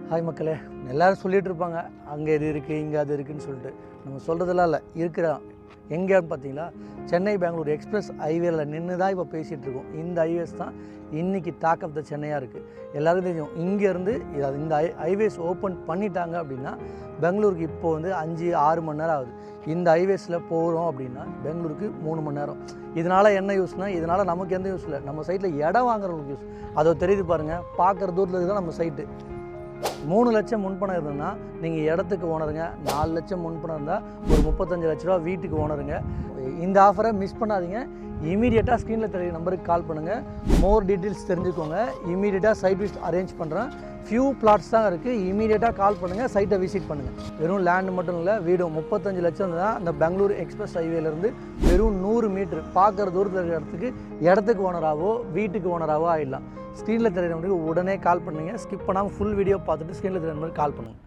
Hi மக்களே, எல்லோரும் சொல்லிகிட்டு இருப்பாங்க அங்கே இது இருக்குது இங்கே அது இருக்குதுன்னு சொல்லிட்டு. நம்ம சொல்கிறதெல்லாம் இல்லை, இருக்கிறோம் எங்கேன்னு பார்த்தீங்களா, சென்னை பெங்களூர் எக்ஸ்பிரஸ் ஹைவேல நின்று தான் இப்போ பேசிகிட்டு இருக்கோம். இந்த ஹைவேஸ் தான் இன்றைக்கி டாக் ஆஃப் த சென்னையாக இருக்குது. எல்லாருக்கும் தெரியும், இங்கேருந்து இந்த ஹைவேஸ் ஓப்பன் பண்ணிட்டாங்க அப்படின்னா பெங்களூருக்கு இப்போ வந்து 5-6 மணி நேரம் ஆகுது. இந்த ஹைவேஸில் போகிறோம் அப்படின்னா பெங்களூருக்கு 3 மணி நேரம். இதனால் என்ன யூஸ்னால், இதனால் நமக்கு எந்த யூஸ் இல்லை, நம்ம சைட்டில் இடம் வாங்குறவங்களுக்கு யூஸ். அதை தெரியுது பாருங்கள், பார்க்குற தூரத்தில் தான் நம்ம சைட்டு. 3 லட்சம் முன்பணம் இருந்ததுன்னா நீங்கள் இடத்துக்கு ஓனருங்க, 4 லட்சம் முன்பணம் இருந்தால் ஒரு 35 லட்ச ரூபா வீட்டுக்கு ஓனருங்க. இந்த ஆஃபரை மிஸ் பண்ணாதீங்க. இமீடியட்டாக ஸ்க்ரீனில் தெரிய நம்பருக்கு கால் பண்ணுங்கள். மோர் டீட்டெயில்ஸ் தெரிஞ்சுக்கோங்க. இமீடியட்டாக சைட் விசிட் அரேஞ்ச் பண்ணுறேன். ஃபியூ பிளாட்ஸ் தான் இருக்குது. இமீடியட்டாக கால் பண்ணுங்கள், சைட்டை விசிட் பண்ணுங்கள். வெறும் லேண்டு மட்டும் இல்லை, வீடும் 35 லட்சம் தான். அந்த பெங்களூர் எக்ஸ்பிரஸ் ஹைவேலேருந்து வெறும் 100 மீட்ரு பார்க்குற தூரத்தில் இருக்கிற இடத்துக்கு ஓனராகவோ வீட்டுக்கு ஓனராகவோ ஆகிடலாம். ஸ்க்ரீனில் தெரியுறவங்களுக்கு உடனே கால் பண்ணுங்கள். ஸ்கிப் பண்ணாமல் ஃபுல் வீடியோ பார்த்துட்டு ஸ்க்ரீனில் தெரியுற மாதிரி கால் பண்ணுங்கள்.